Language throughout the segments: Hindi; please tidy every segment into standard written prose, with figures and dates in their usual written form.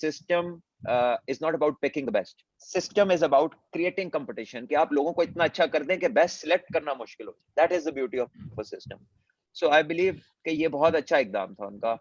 System is not about picking the best, system is about creating competition, कि आप लोगों को इतना अच्छा कर दें कि बेस्ट सिलेक्ट करना मुश्किल हो। That is the beauty of a system. So I believe कि ये बहुत अच्छा इकदाम था उनका।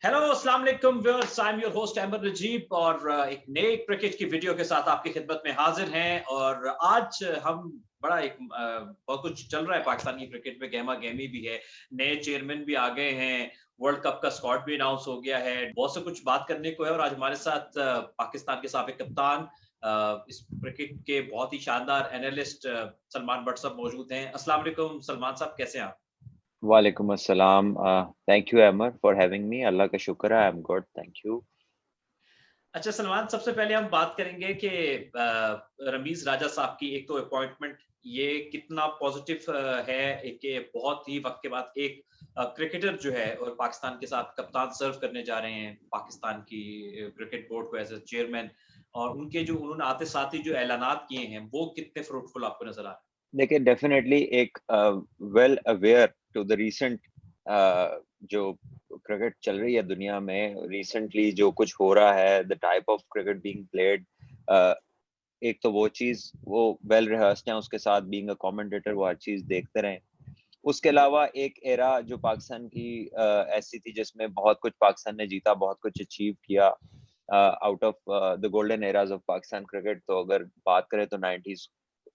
हेलो अस्सलाम वालेकुम viewers, I am your host Ahmed Najeeb और एक नए क्रिकेट की वीडियो के साथ आपकी खिदमत में हाजिर हैं। और आज हम बड़ा बहुत कुछ चल रहा है पाकिस्तान की क्रिकेट में, गहमा गहमी भी है, नए चेयरमैन भी आ गए हैं, वर्ल्ड कप का स्क्वाड भी अनाउंस हो गया है, बहुत से कुछ बात करने को है। और आज हमारे साथ पाकिस्तान के साबिक कप्तान, इस क्रिकेट के बहुत ही शानदार एनालिस्ट सलमान भट्ट साहब मौजूद हैं। अस्सलाम वालेकुम सलमान साहब, कैसे हैं आप? वालेकुम अस्सलाम। Thank you Ahmad for having me. अल्लाह का शुक्र है, I am good, thank you. अच्छा सलमान, सबसे पहले हम बात करेंगे कि रमीज राजा साहब की एक तो अपॉइंटमेंट, ये कितना पॉजिटिव है। एक के बहुत ही वक्त के बाद एक क्रिकेटर जो है और पाकिस्तान के साथ कप्तान सर्व करने जा रहे हैं पाकिस्तान की क्रिकेट बोर्ड को एज ए चेयरमैन, और उनके जो उन्होंने आते साथ ही जो ऐलानात किए हैं वो कितने फ्रूटफुल आपको नजर आ रहे हैं? देखिए, डेफिनेटली एक well aware to the recent जो क्रिकेट चल रही है दुनिया में, रिसेंटली जो कुछ हो रहा है, the type of cricket being played, एक तो वो चीज वो वेल रिहर्स्ड है, उसके साथ बीइंग अ कमेंटेटर वो हर चीज देखते रहे। उसके अलावा एक एरा जो पाकिस्तान की ऐसी थी जिसमें बहुत कुछ पाकिस्तान ने जीता, बहुत कुछ अचीव किया out of the golden eras of Pakistan cricket. तो अगर बात करें तो 90s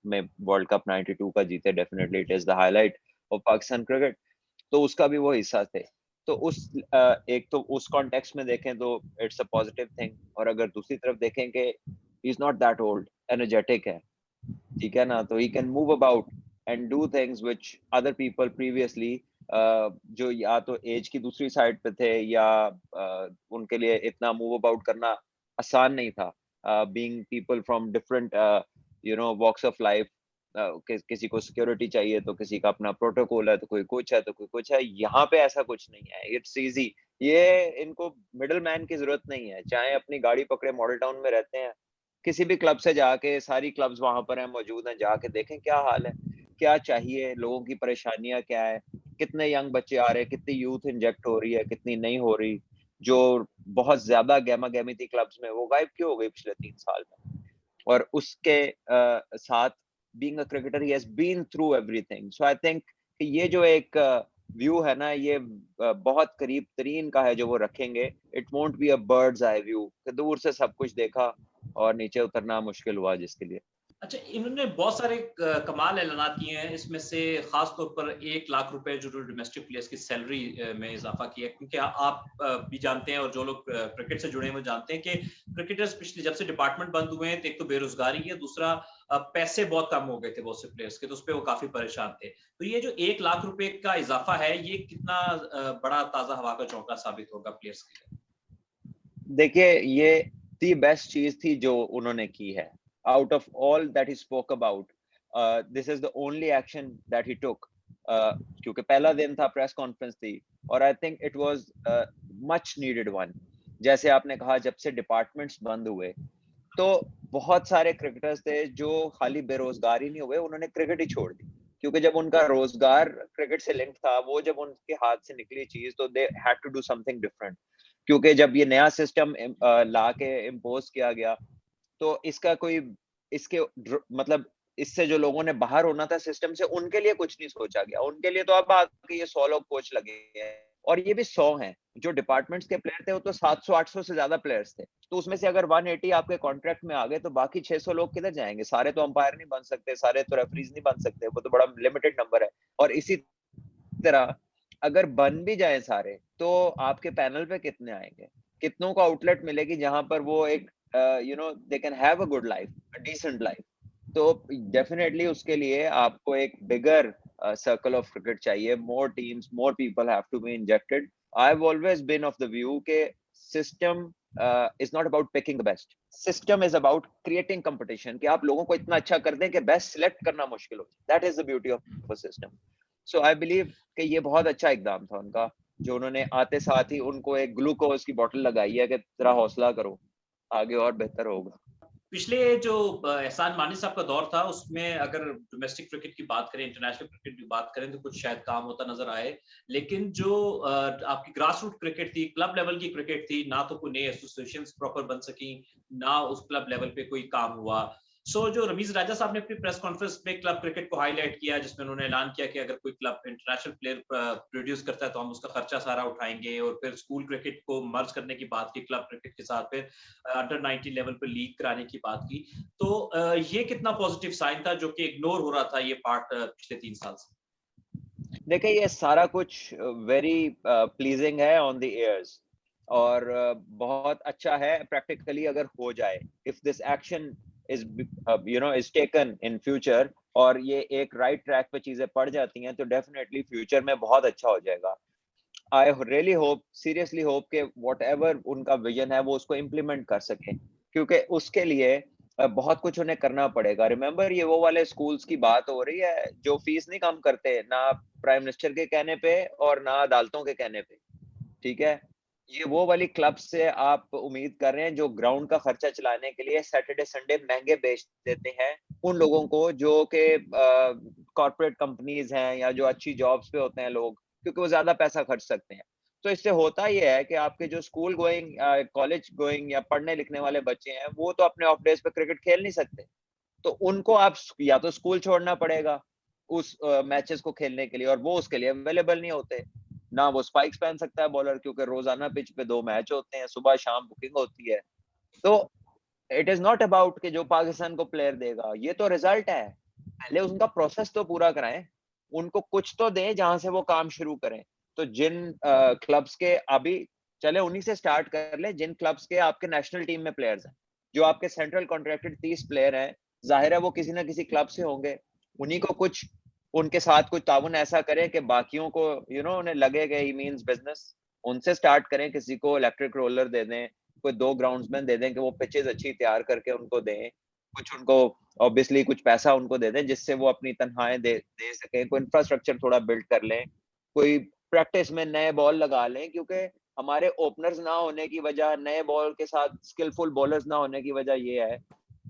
में वर्ल्ड कप 92 का जीते, definitely it is the highlight of Pakistan cricket. तो उसका भी वो हिस्सा थे। तो एक तो उस कॉन्टेक्स्ट में देखें तो इट्स अ पॉजिटिव थिंग। और अगर दूसरी तरफ देखें कि he is not that old, energetic है, ठीक है ना, तो he can move about and do things which other people previously जो या तो एज की दूसरी साइड पे थे या उनके लिए इतना मूव अबाउट करना आसान नहीं था। Being people from different walks of life, किसी को सिक्योरिटी चाहिए तो किसी का अपना प्रोटोकॉल है, तो कोई कुछ है तो कोई कुछ है। यहाँ पे ऐसा कुछ नहीं है, इट्स इजी। ये इनको मिडल मैन की जरूरत नहीं है। चाहे अपनी गाड़ी पकड़े मॉडल टाउन में रहते हैं, किसी भी क्लब से जाके, सारी क्लब्स वहां पर हैं, मौजूद हैं, जाके देखें क्या हाल है, क्या चाहिए, लोगों की परेशानियां क्या है, कितने यंग बच्चे आ रहे हैं, कितनी यूथ इंजेक्ट हो रही है, कितनी नहीं हो रही। जो बहुत ज्यादा गहमा गहमी थी क्लब्स में, वो गायब क्यों हो गई पिछले 3 साल में। और उसके साथ बीइंग अ क्रिकेटर ही has been through everything. So I think कि ये जो एक व्यू है ना, ये बहुत करीब तरीन का है जो वो रखेंगे। It won't be a bird's eye view कि दूर से सब कुछ देखा और नीचे उतरना मुश्किल हुआ जिसके लिए। अच्छा, इन्होंने बहुत सारे कमाल ऐलानात किए हैं, इसमें से खास तौर पर 1 लाख रुपए जो डोमेस्टिक प्लेयर्स की सैलरी में इजाफा किया है। क्योंकि आप भी जानते हैं और जो लोग क्रिकेट से जुड़े हैं वो जानते हैं कि क्रिकेटर्स पिछले जब से डिपार्टमेंट बंद हुए हैं, तो एक तो बेरोजगारी है, दूसरा पैसे बहुत कम हो गए थे बहुत से प्लेयर्स के, तो उस पर वो काफी परेशान थे। तो ये जो 1 लाख रुपए का इजाफा है, ये कितना बड़ा ताजा हवा का झोंका साबित होगा प्लेयर्स के लिए? देखिए, ये दी बेस्ट चीज थी जो उन्होंने की है। Out of all that he spoke about, this is the only action that he took. क्योंकि पहला दिन था, प्रेस कॉन्फ्रेंस थी, और I think it was much needed one. जैसे आपने कहा, जब से डिपार्टमेंट्स बंद हुए तो बहुत सारे क्रिकेटर्स थे जो खाली बेरोजगार ही नहीं हुए, उन्होंने क्रिकेट ही छोड़ दी। क्योंकि जब उनका रोजगार क्रिकेट से लिंक था, वो जब उनके हाथ से निकली चीज, तो they had to do something different. क्योंकि जब ये नया सिस्टम ला के इम्पोज किया गया, तो इसका कोई मतलब इससे जो लोगों ने बाहर होना था सिस्टम से, उनके लिए कुछ नहीं सोचा गया। उनके लिए तो अब आके ये 100 लोग कोच लगे हैं, और ये भी 100 हैं। जो डिपार्टमेंट्स के प्लेयर थे वो तो 700-800 से ज्यादा प्लेयर्स थे। तो उसमें से अगर 180 आपके कॉन्ट्रैक्ट में आ गए, तो बाकी 600 लोग किधर जाएंगे? सारे तो अंपायर नहीं बन सकते, सारे तो रेफरीज नहीं बन सकते, वो तो बड़ा लिमिटेड नंबर है। और इसी तरह अगर बन भी जाए सारे, तो आपके पैनल पे कितने आएंगे? कितनों को आउटलेट मिलेगी जहां पर वो एक they can have a good life, a decent life. तो डेफिनेटली उसके लिए आपको एक बिगर सर्कल ऑफ क्रिकेट चाहिए, more teams, more people have to be injected. I have always been of the view के system is not about picking the best, system is about creating competition, कि आप लोगों को इतना अच्छा कर दें कि बेस्ट सिलेक्ट करना मुश्किल हो। That is the beauty of a system. So I believe कि ये बहुत अच्छा इकदाम था उनका। जो उन्होंने आते साथ ही उनको एक ग्लूकोज की बोतल लगाई है कि तेरा हौसला करो, आगे और बेहतर होगा। पिछले जो एहसान मानी साहब का दौर था, उसमें अगर डोमेस्टिक क्रिकेट की बात करें, इंटरनेशनल क्रिकेट की बात करें, तो कुछ शायद काम होता नजर आए। लेकिन जो आपकी ग्रास रूट क्रिकेट थी, क्लब लेवल की क्रिकेट थी, ना तो कोई नई एसोसिएशंस प्रॉपर बन सकी, ना उस क्लब लेवल पे कोई काम हुआ। जो रमीज राजा साहब ने अपनी प्रेस कॉन्फ्रेंस में क्लब क्रिकेट को हाईलाइट किया, जिसमें उन्होंने ऐलान किया कि अगर कोई क्लब इंटरनेशनल प्लेयर प्रोड्यूस करता है तो हम उसका खर्चा सारा उठाएंगे, और फिर स्कूल क्रिकेट को मर्ज करने की बात की क्लब क्रिकेट के साथ, फिर अंडर 19 लेवल पर लीग कराने की बात की। तो ये कितना पॉजिटिव साइन था, जो कि इग्नोर हो रहा था ये पार्ट पिछले 3 साल से। देखिए ये सारा कुछ वेरी प्लीजिंग है ऑन द ears, और बहुत अच्छा है प्रैक्टिकली अगर हो जाए, if this action is is taken in future, और ये एक राइट ट्रैक पे चीजें पड़ जाती हैं, तो डेफिनेटली फ्यूचर में बहुत अच्छा हो जाएगा। I really hope, seriously hope कि व्हाटएवर उनका विजन है वो उसको इम्प्लीमेंट कर सकें, क्योंकि उसके लिए बहुत कुछ उन्हें करना पड़ेगा। रिमेंबर, ये वो वाले स्कूल्स की बात हो रही है जो फीस नहीं कम करते, ना प्राइम मिनिस्टर के कहने पे और ना अदालतों के कहने पे, ठीक है? ये वो वाली क्लब से आप उम्मीद कर रहे हैं जो ग्राउंड का खर्चा चलाने के लिए सैटरडे संडे महंगे बेच देते हैं उन लोगों को जो कि कॉर्पोरेट कंपनीज हैं या जो अच्छी जॉब्स पे होते हैं लोग, क्योंकि वो ज्यादा पैसा खर्च सकते हैं। तो इससे होता ये है कि आपके जो स्कूल गोइंग, कॉलेज गोइंग या पढ़ने लिखने वाले बच्चे हैं, वो तो अपने ऑफ डेज पे क्रिकेट खेल नहीं सकते। तो उनको आप या तो स्कूल छोड़ना पड़ेगा उस मैचेस को खेलने के लिए, और वो उसके लिए अवेलेबल नहीं होते। ना वो स्पाइक्स पहन सकता है बॉलर, क्योंकि रोजाना पिच पे 2 मैच होते हैं, सुबह शाम बुकिंग होती है। तो इट इज नॉट अबाउट कि जो पाकिस्तान को प्लेयर देगा, ये तो रिजल्ट है। पहले उनका प्रोसेस तो पूरा कराएं, उनको कुछ तो दें जहां से वो काम शुरू करें। तो जिन क्लब्स के अभी, चले उन्हीं से स्टार्ट कर ले, जिन क्लब्स के आपके नेशनल टीम में प्लेयर्स हैं, जो आपके सेंट्रल कॉन्ट्रैक्टेड 30 प्लेयर हैं, जाहिर है वो किसी ना किसी क्लब से होंगे। उन्हीं को कुछ, उनके साथ कुछ ताउन ऐसा करें कि बाकियों को उन्हें लगे कि ही मींस बिजनेस। उनसे स्टार्ट करें, किसी को इलेक्ट्रिक रोलर दे दें, कोई 2 ग्राउंड्समैन दे दें कि वो पिचेस अच्छी तैयार करके उनको दें। कुछ उनको ऑब्वियसली कुछ पैसा उनको दे दें जिससे वो अपनी तनख्वाहें दे दे सकें, कोई इंफ्रास्ट्रक्चर थोड़ा बिल्ड कर लें, कोई प्रैक्टिस में नए बॉल लगा लें, क्योंकि हमारे ओपनर्स ना होने की वजह, नए बॉल के साथ स्किलफुल बॉलर्स ना होने की वजह ये है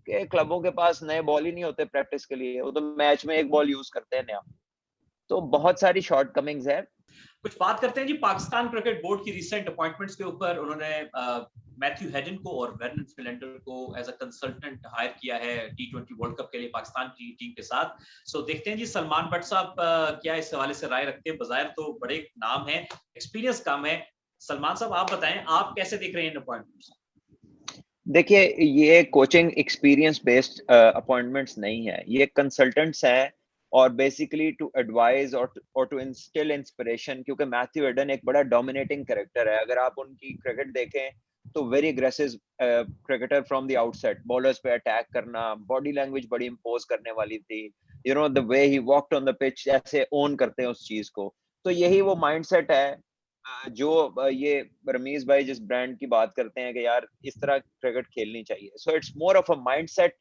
कि क्लबों के पास नए बॉल ही नहीं होते प्रैक्टिस के लिए, वो तो मैच में एक बॉल यूज करते हैं नया। तो बहुत सारी शॉर्ट कमिंग्स है। कुछ बात करते हैं जी पाकिस्तान क्रिकेट बोर्ड की रिसेंट अपॉइंटमेंट्स के ऊपर। उन्होंने मैथ्यू हेडन को और वर्नन फिलेंडर को एज अ कंसल्टेंट हायर किया है T20 वर्ल्ड कप के लिए पाकिस्तान की टीम के साथ। देखते हैं जी सलमान भट्ट साहब क्या इस हवाले से राय रखते हैं। बाज़ाहिर तो बड़े नाम है, एक्सपीरियंस कम है। सलमान साहब आप बताएं, आप कैसे देख रहे हैं इन अपॉइंटमेंट्स? देखिए, ये कोचिंग एक्सपीरियंस बेस्ड अपॉइंटमेंट्स नहीं है, ये कंसल्टेंट्स हैं, और बेसिकली टू एडवाइज और टू इंस्टिल इंस्पिरेशन, क्योंकि मैथ्यू हेडन एक बड़ा डोमिनेटिंग कैरेक्टर है। अगर आप उनकी क्रिकेट देखें तो very aggressive cricketer from the outset, bowlers पे अटैक करना, बॉडी लैंग्वेज बड़ी इंपोज करने वाली थी, the way he walked on the pitch, ऐसे ओन करते हैं उस चीज को। तो यही वो माइंडसेट है जो ये रमीज भाई जिस ब्रांड की बात करते हैं कि यार इस तरह क्रिकेट खेलनी चाहिए। So it's more of a mindset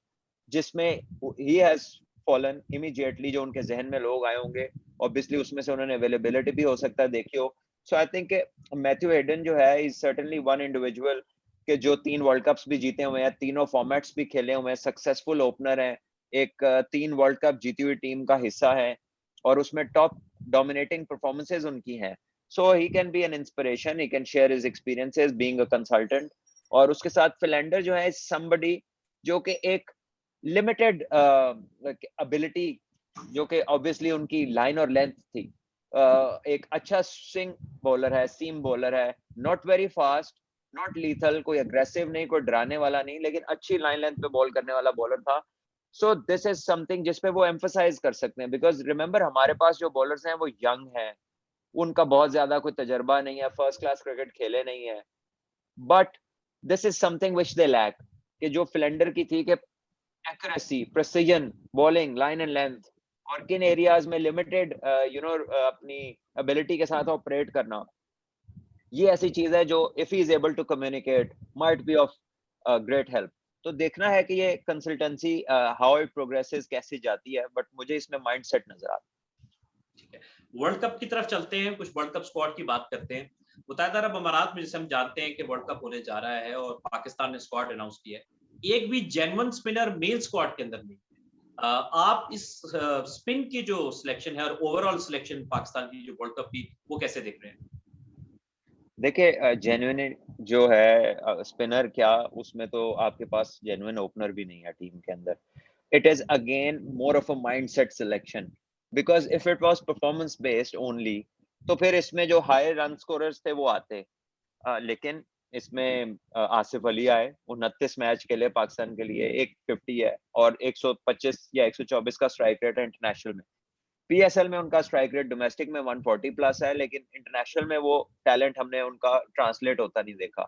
जिसमें ही हैज फॉलन इमीडिएटली, जो उनके जहन में लोग आए होंगे, ऑब्वियसली उसमें से उन्होंने अवेलेबिलिटी भी हो सकता है देखी हो। सो आई थिंक मैथ्यू हेडन जो है इज सर्टेनली वन इंडिविजुअल के जो 3 वर्ल्ड कप्स भी जीते हुए हैं, तीनों फॉर्मेट्स भी खेले हुए हैं, सक्सेसफुल ओपनर हैं, एक 3 वर्ल्ड कप जीती हुई टीम का हिस्सा है, और उसमें टॉप डोमिनेटिंग परफॉर्मेंसेज उनकी हैं। So he can be an inspiration. He can share his experiences being a consultant. और उसके साथ फिलेंडर जो है somebody जो कि एक लिमिटेड एबिलिटी, जो कि ऑब्वियसली उनकी लाइन और लेंथ थी, एक अच्छा स्विंग बॉलर है, सीम बॉलर है, not very fast, not lethal, कोई अग्रेसिव नहीं, कोई डराने वाला नहीं, लेकिन अच्छी लाइन लेंथ पे बॉल करने वाला बॉलर था। सो दिस इज समथिंग जिसपे वो एम्फसाइज कर सकते हैं, बिकॉज रिमेंबर हमारे पास जो बॉलर्स हैं वो यंग हैं, उनका बहुत ज्यादा कोई तजर्बा नहीं है, फर्स्ट क्लास क्रिकेट खेले नहीं है, but this is something which they lack, कि जो फिलेंडर की थी कि accuracy, precision, bowling, line and length, और किन एरियाज में लिमिटेड अपनी एबिलिटी के साथ ऑपरेट करना, ये ऐसी चीज है जो if he is able to communicate might be of great help. तो देखना है कि ये कंसल्टेंसी हाउ इट प्रोग्रेसेस कैसे जाती है, बट मुझे इसमें माइंडसेट नजर आता है। ठीक है, वर्ल्ड कप की तरफ चलते हैं, कुछ वर्ल्ड कप स्क्वाड की बात करते हैं। मुत्तहिदा अरब अमारात में जैसे हम जानते हैं कि वर्ल्ड कप होने जा रहा है और पाकिस्तान ने स्क्वाड अनाउंस किया है। एक भी जेन्युइन स्पिनर मेल स्क्वाड के अंदर नहीं है। आप इस स्पिन की जो सिलेक्शन है और ओवरऑल सिलेक्शन पाकिस्तान की जो वर्ल्ड कप की, वो कैसे देख रहे हैं? देखिए जेन्युइन जो है स्पिनर क्या, उसमें तो आपके पास जेन्युइन ओपनर भी नहीं है टीम के अंदर। It is again more of a mindset selection, because if it was performance based only तो फिर इसमें जो हाई रन स्कोरर्स थे वो आते। लेकिन इसमें आसिफ अली आए, 29 मैच के लिए पाकिस्तान के लिए, 150 है और 125 या 124 का स्ट्राइक रेट है इंटरनेशनल में। पीएसएल में उनका स्ट्राइक रेट डोमेस्टिक में 140 प्लस है, लेकिन इंटरनेशनल में वो टैलेंट हमने उनका ट्रांसलेट होता नहीं देखा।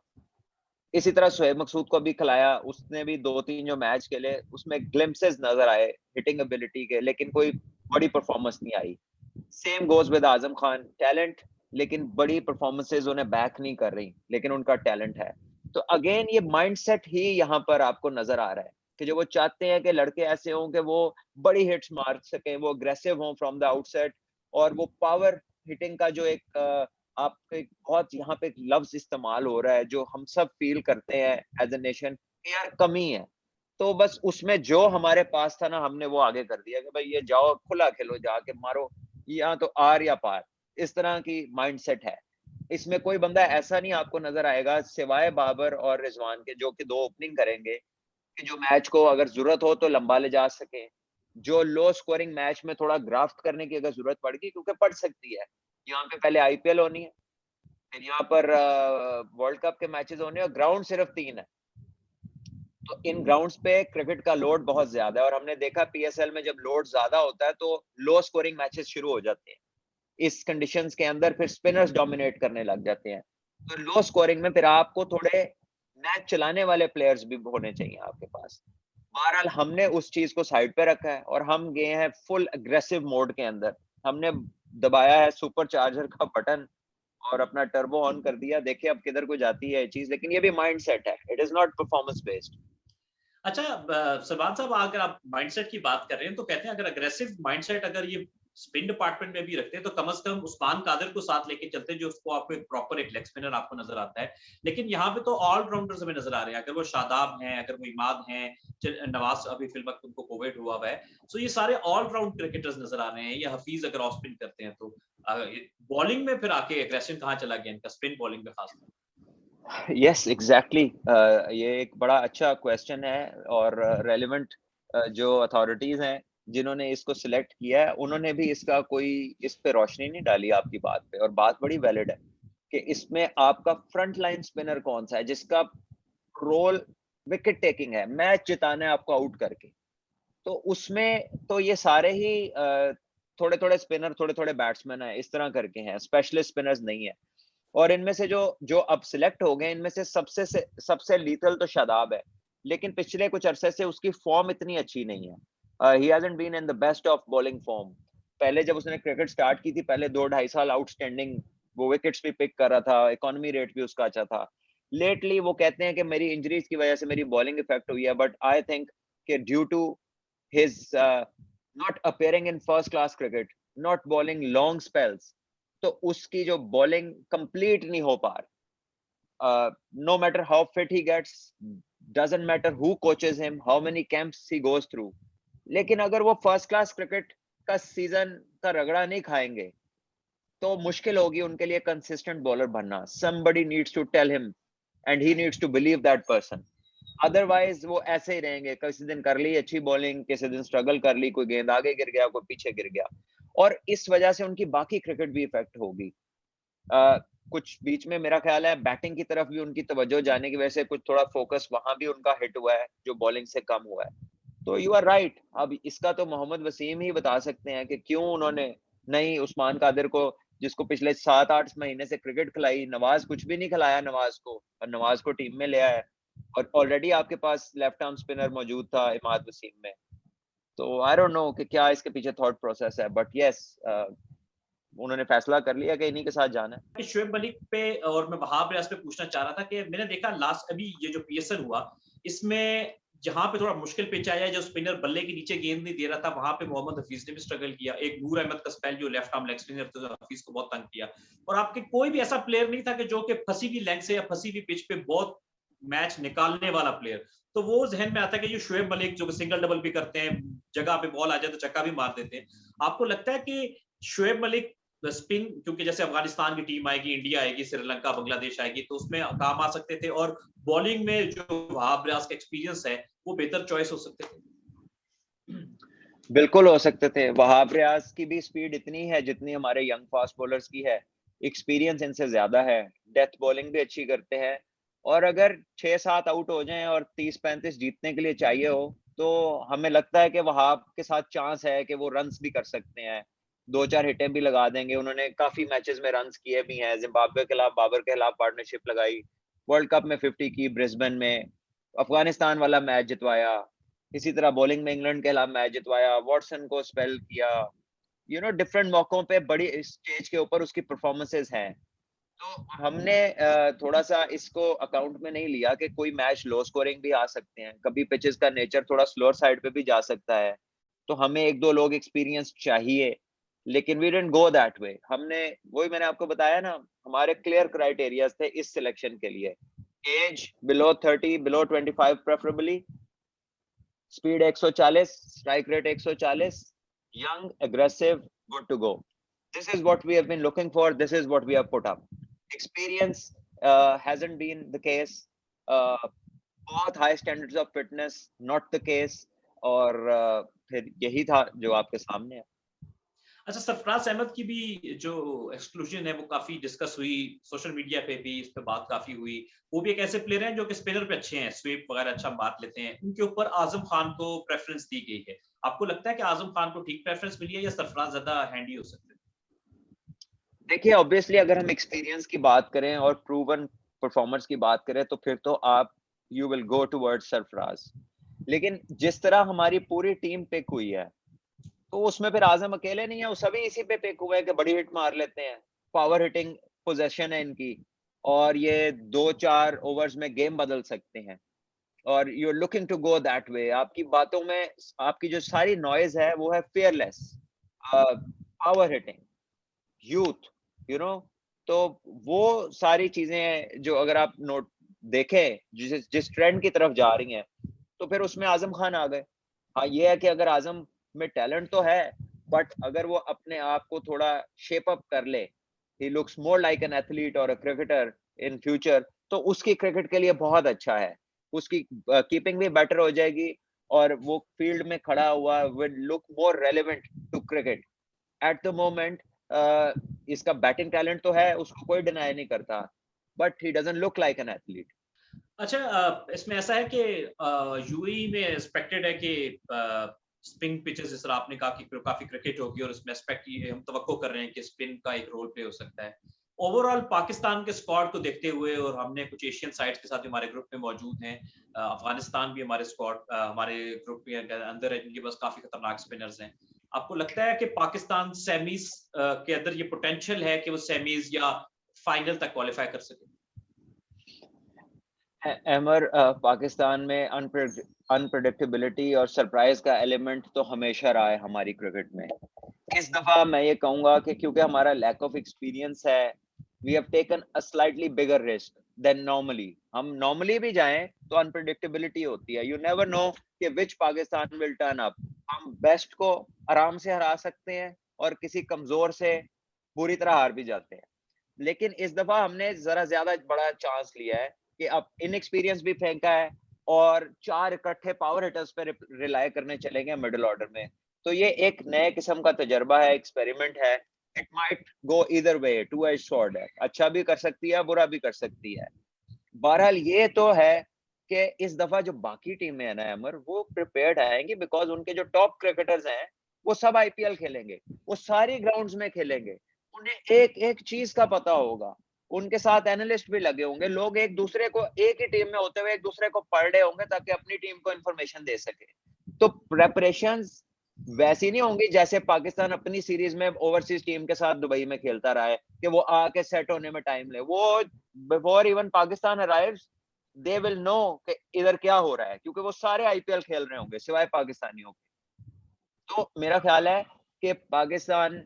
इसी तरह शोएब मकसूद को भी खिलाया, उसने भी 2-3 जो मैच खेले उसमें ग्लिम्पसेस नजर आए हिटिंग एबिलिटी के, लेकिन कोई बड़ी परफॉर्मेंस नहीं आई। Same goes with Azam Khan, talent लेकिन बड़ी परफॉर्मेंसेस उन्हें बैक नहीं कर रही, लेकिन उनका टैलेंट है। तो अगेन ये माइंडसेट ही यहाँ पर आपको नजर आ रहा है कि जो वो चाहते हैं कि लड़के ऐसे हों कि वो बड़ी हिट्स मार सकें, वो अग्रेसिव हों फ्रॉम द आउटसेट, और वो पावर हिटिंग का जो एक आपके एक बहुत यहाँ पे एक लफ्ज इस्तेमाल हो रहा है जो हम सब फील करते हैं एज ए नेशन, यार कमी है। तो बस उसमें जो हमारे पास था ना, हमने वो आगे कर दिया कि भाई ये जाओ खुला खेलो, जाके मारो, या तो आर या पार, इस तरह की माइंडसेट है। इसमें कोई बंदा ऐसा नहीं आपको नजर आएगा सिवाय बाबर और रिजवान के, जो कि 2 ओपनिंग करेंगे, कि जो मैच को अगर जरूरत हो तो लंबा ले जा सके। जो लो स्कोरिंग मैच में थोड़ा ग्राफ्ट करने की अगर जरूरत पड़ गई, क्योंकि पड़ सकती है, यहाँ पे पहले आईपीएल होनी है, फिर यहाँ पर वर्ल्ड कप के मैचेस होने हैं और ग्राउंड सिर्फ 3 है। तो इन ग्राउंड्स पे क्रिकेट का लोड बहुत ज्यादा है, और हमने देखा पीएसएल में जब लोड ज्यादा होता है तो लो स्कोरिंग मैचेस शुरू हो जाते हैं। इस कंडीशंस के अंदर फिर स्पिनर्स डोमिनेट करने लग जाते हैं। तो लो स्कोरिंग में फिर आपको थोड़े मैच चलाने वाले प्लेयर्स भी होने चाहिए आपके पास। बहरहाल हमने उस चीज को साइड पे रखा है और हम गए हैं फुल अग्रेसिव मोड के अंदर। हमने दबाया है सुपर चार्जर का बटन और अपना टर्बो ऑन कर दिया। देखिए अब किधर को जाती है ये चीज, लेकिन ये भी माइंडसेट है, it is not performance based. अच्छा, सलमान साहब, अगर आप माइंडसेट की बात कर रहे हैं तो कहते हैं अगर अग्रेसिव माइंडसेट अगर ये स्पिन डिपार्टमेंट में भी रखते हैं तो कम से कम उस्मान कादिर को साथ लेके चलते हैं, जो उसको आपको एक प्रॉपर एक लेग स्पिनर आपको नजर आता है। लेकिन यहाँ पे तो ऑलराउंडर्स हमें नजर आ रहे हैं, अगर वो शादाब हैं, अगर वो इमाद हैं, नवाज अभी फिलहाल उनको कोविड हुआ हुआ है, सो ये सारे ऑलराउंड क्रिकेटर्स नजर आ रहे हैं। या हफीज अगर ऑफ स्पिन करते हैं तो बॉलिंग में फिर आके एग्रेशन कहाँ चला गया इनका, स्पिन बॉलिंग में खासकर? यस एग्जैक्टली, ये एक बड़ा अच्छा क्वेश्चन है, और रेलेवेंट जो अथॉरिटीज हैं जिन्होंने इसको सिलेक्ट किया है, उन्होंने भी इसका कोई इस पे रोशनी नहीं डाली आपकी बात पे, और बात बड़ी वैलिड है कि इसमें आपका फ्रंट लाइन स्पिनर कौन सा है जिसका रोल विकेट टेकिंग है, मैच जिताना है आपको आउट करके। तो उसमें तो ये सारे ही थोड़े थोड़े स्पिनर, थोड़े थोड़े बैट्समैन है, इस तरह करके हैं, स्पेशलिस्ट स्पिनर्स नहीं है। और इनमें से जो जो अब सिलेक्ट हो गए, इनमें से सबसे लीथल तो शादाब है, लेकिन पिछले कुछ अरसे से उसकी फॉर्म इतनी अच्छी नहीं है। He hasn't been in the best of bowling form. पहले जब उसने क्रिकेट स्टार्ट की थी, पहले 2-2.5 साल आउटस्टैंडिंग वो विकेट्स भी पिक कर रहा था, इकोनॉमी रेट भी उसका अच्छा था। लेटली वो कहते हैं कि मेरी इंजरीज की वजह से मेरी बॉलिंग इफेक्ट हुई है, बट आई थिंक कि due to his not appearing in first class cricket, not bowling long spells, तो उसकी जो बॉलिंग कंप्लीट नहीं हो पा रही। no matter how fit he gets, doesn't matter who coaches him, how many camps he goes through, लेकिन अगर वो फर्स्ट क्लास क्रिकेट का सीजन का रगड़ा नहीं खाएंगे तो मुश्किल होगी उनके लिए कंसिस्टेंट बॉलर बनना। somebody needs to tell him and he needs to believe that person, otherwise वो ऐसे ही रहेंगे, किसी दिन कर ली अच्छी बॉलिंग, किसी दिन स्ट्रगल कर ली, कोई गेंद आगे गिर गया, कोई पीछे गिर गया, और इस वजह से उनकी बाकी क्रिकेट भी इफेक्ट होगी। कुछ बीच में मेरा ख्याल है बैटिंग की तरफ भी उनकी तवज्जो जाने की वजह से कुछ थोड़ा फोकस वहां भी उनका हिट हुआ है, जो बॉलिंग से कम हुआ है। तो यू आर राइट, अब इसका तो मोहम्मद वसीम ही बता सकते हैं कि क्यों उन्होंने नहीं उस्मान कादिर को, जिसको पिछले 7-8 महीने से क्रिकेट खिलाई, नवाज कुछ भी नहीं खिलाया नवाज को, और नवाज को टीम में ले आया, और ऑलरेडी आपके पास लेफ्ट आर्म स्पिनर मौजूद था इमाद वसीम में। तो आई डोंट नो कि क्या इसके पीछे थॉट प्रोसेस है, बट यस उन्होंने फैसला कर लिया कि इन्हीं के साथ जाना है। कि शोएब मलिक पे और मैं वहाब रियाज पे पूछना चाह रहा था कि मैंने देखा लास्ट अभी ये जो पीएसएल हुआ, इसमें जहां पे थोड़ा मुश्किल पिच आया, जो स्पिनर बल्ले के नीचे गेंद नहीं दे रहा था, वहां पे मोहम्मद हफीज ने भी स्ट्रगल किया। एक नूर अहमद का स्पेल जो लेफ्ट आर्म लेग स्पिनर थे, हफीज को बहुत तंग किया। और आपके कोई भी ऐसा प्लेयर नहीं था कि जो कि फंसी हुई लेग से या फंसी हुई पिच पे बहुत मैच निकालने वाला प्लेयर। तो वो जहन में आता है कि जो शोएब मलिक जो सिंगल डबल भी करते हैं, जगह पे बॉल आ जाए तो छक्का भी मार देते हैं। आपको लगता है कि शोएब मलिक स्पिन, क्योंकि जैसे अफगानिस्तान की टीम आएगी, इंडिया आएगी, श्रीलंका, बांग्लादेश आएगी, तो उसमें काम आ सकते थे, और बॉलिंग में जो वहाब रियाज का एक्सपीरियंस है वो बेहतर चॉइस हो सकते थे। बिल्कुल हो सकते थे। वहाब रियाज की भी स्पीड इतनी है जितनी हमारे यंग फास्ट बॉलर्स की है, एक्सपीरियंस इनसे ज्यादा है, डेथ बॉलिंग भी अच्छी करते हैं। और अगर 6-7 आउट हो जाएं और 30-35 जीतने के लिए चाहिए हो, तो हमें लगता है कि वहाब के साथ चांस है कि वो रन्स भी कर सकते हैं, 2-4 हिटें भी लगा देंगे। उन्होंने काफी मैचेस में रन्स किए भी हैं, जिम्बाब्वे के खिलाफ, बाबर के खिलाफ पार्टनरशिप लगाई, वर्ल्ड कप में 50 की, ब्रिस्बेन में अफगानिस्तान वाला मैच जितवाया, इसी तरह बॉलिंग में इंग्लैंड के खिलाफ मैच जितवाया, वॉटसन को स्पेल किया। डिफरेंट मौकों पे बड़ी स्टेज के ऊपर उसकी परफॉर्मेंसेस हैं। तो हमने थोड़ा सा इसको अकाउंट में नहीं लिया कि कोई मैच लो स्कोरिंग भी आ सकते हैं, कभी पिचेस का नेचर थोड़ा स्लोअर साइड पे भी जा सकता है, तो हमें 1-2 लोग एक्सपीरियंस चाहिए, लेकिन we didn't go that way. हमने, वही मैंने आपको बताया ना, हमारे क्लियर क्राइटेरियाज थे इस सिलेक्शन के लिए, age below 30, below 25 preferably, speed 140, strike rate 140, young, aggressive, good to go. This is what we have been looking for. This is what we have put up. Experience hasn't been the case. बहुत high standards of fitness, not the case. और फिर यही था जो आपके सामने है। अच्छा, सरफराज अहमद की भी जो एक्सक्लूजन है वो काफी डिस्कस हुई, सोशल मीडिया पे भी इस पे बात काफी हुई। वो भी एक ऐसे प्लेयर हैं जो कि स्पिनर पे अच्छे हैं, स्वीप वगैरह अच्छा मार लेते हैं। उनके ऊपर आजम खान को प्रेफरेंस दी गई है। आपको लगता है कि आजम खान को ठीक प्रेफरेंस मिली है या सरफराज ज्यादा हैंडी हो सकते हैं? देखिए, ऑब्वियसली अगर हम एक्सपीरियंस की बात करें और प्रूवन परफॉर्मर्स की बात करें, तो फिर तो आप you will go towards Sarfaraz. लेकिन जिस तरह हमारी पूरी टीम पिक हुई है, तो उसमें फिर आजम अकेले नहीं है, वो सभी इसी पे पिक हुए हैं कि बड़ी हिट मार लेते हैं, पावर हिटिंग पोजीशन है इनकी, और ये 2-4 ओवर्स में गेम बदल सकते हैं, और you are looking to go that way. आपकी बातों में आपकी जो सारी नॉइज है वो है fearless, power hitting, youth, you know तो वो सारी चीजें जो अगर आप नोट देखें जिस ट्रेंड की तरफ जा रही हैं, तो फिर उसमें आजम खान आ गए। हाँ, ये है कि अगर आजम में टैलेंट तो है, बट अगर वो अपने आप को थोड़ा शेप अप कर ले, he looks more like an athlete और अ क्रिकेटर इन फ्यूचर, तो उसकी क्रिकेट के लिए बहुत अच्छा है। उसकी कीपिंग भी बेटर हो जाएगी, और वो फील्ड में खड़ा हुआ will look more relevant to cricket. At the moment इसका बैटिंग टैलेंट तो है, उसको कोई डिनाई नहीं करता, but he doesn't look like an athlete. अच्छा, इसमें ऐसा है कि यूएई में एक्सपेक्टेड है कि स्पिन पिचेस, जिस तरह आपने कहा कि काफी क्रिकेट होगी, और इसमें एक्सपेक्ट हम तवक्को कर रहे हैं कि स्पिन का एक रोल प्ले हो सकता है। ओवरऑल पाकिस्तान के स्क्वाड को देखते हुए, और हमने कुछ एशियन साइड्स के साथ हमारे ग्रुप में मौजूद हैं, अफगानिस्तान भी हमारे स्क्वाड हमारे ग्रुप के अंदर है, जिनके पास काफी खतरनाक स्पिनर्स हैं। आपको लगता है कि पाकिस्तान सेमीज के अंदर ये पोटेंशियल है कि वो सेमीज या फाइनल तक क्वालिफाई कर सके? अमर, पाकिस्तान में अनप्रेडिक्टेबिलिटी और सरप्राइज का एलिमेंट तो हमेशा रहा है हमारी क्रिकेट में। इस दफा मैं ये कहूंगा कि क्योंकि हमारा लैक ऑफ एक्सपीरियंस है, we have taken a slightly bigger risk than normally. हम नॉर्मली भी जाएं तो अनप्रेडिक्टेबिलिटी होती है, यू नेवर नो कि विच पाकिस्तान विल टर्न अप। हम बेस्ट को आराम से हरा सकते हैं, और किसी कमजोर से बुरी तरह हार भी जाते हैं। लेकिन इस दफा हमने जरा ज्यादा बड़ा चांस लिया है कि अब इनएक्सपीरियंस भी फेंका है, और 4 इकट्ठे पावर हिटर्स पे रिलाय करने चलेंगे मिडिल ऑर्डर में। तो ये एक नए किस्म का तजर्बा है, एक्सपेरिमेंट है। It might go either way, two edge sword है, अच्छा भी कर सकती है, बुरा भी कर सकती है। बहरहाल ये तो है कि इस दफा जो बाकी टीमें है ना अमर, वो प्रिपेयर्ड आएंगी, बिकॉज उनके जो टॉप क्रिकेटर्स हैं वो सब आईपीएल खेलेंगे, वो सारी ग्राउंड्स में खेलेंगे, उन्हें एक एक चीज का पता होगा। उनके साथ एनालिस्ट भी लगे होंगे, लोग एक दूसरे को, एक ही टीम में होते हुए एक दूसरे को पढ़ रहे होंगे ताकि अपनी टीम को इंफॉर्मेशन दे सके। तो प्रेपरेशंस वैसी नहीं होंगी जैसे पाकिस्तान अपनी सीरीज में ओवरसीज टीम के साथ दुबई में खेलता रहा है, कि वो आके सेट होने में टाइम ले। वो before even Pakistan arrives, they will know कि इधर क्या हो रहा है, क्योंकि वो सारे आईपीएल खेल रहे होंगे सिवाय पाकिस्तानियों के। तो मेरा ख्याल है कि पाकिस्तान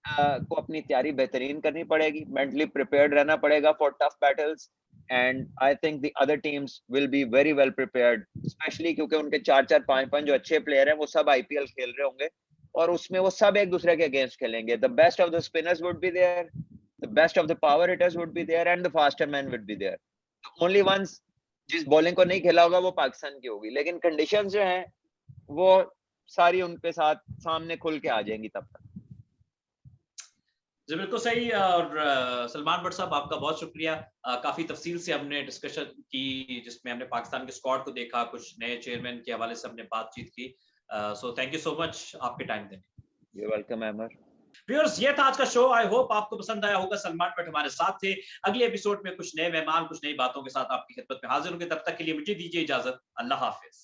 को अपनी तैयारी बेहतरीन करनी पड़ेगी, मेंटली प्रिपेयर्ड रहना पड़ेगा for tough battles, and I think the other teams will be very well prepared, specially क्योंकि उनके 4-4 5-5 जो अच्छे प्लेयर हैं वो सब आईपीएल खेल रहे होंगे और उसमें वो सब एक दूसरे के अगेंस्ट खेलेंगे। The best of the spinners would be there, the best of the power hitters would be there and the faster man would be there. Only once जिस बॉलिंग को नहीं खेला होगा वो पाकिस्तान की होगी, लेकिन कंडीशंस जो हैं वो सारी उनके साथ सामने खुल के आ जाएंगी तब तक। जी बिल्कुल सही। और सलमान भट्ट साहब आपका बहुत शुक्रिया। काफी तफसील से हमने डिस्कशन की जिसमें हमने पाकिस्तान के स्क्वाड को देखा, कुछ नए चेयरमैन के हवाले से हमने बातचीत की। So thank you so much आपके टाइम देने। You welcome Ahmed. व्यूअर्स, ये था आज का शो। आई होप आपको पसंद आया होगा। सलमान भट्ट हमारे साथ थे। अगले एपिसोड में कुछ नए मेहमान, कुछ नई बातों के साथ आपकी खिदमत में हाजिर होंगे। तब तक के लिए मुझे दीजिए इजाजत। अल्लाह हाफिज।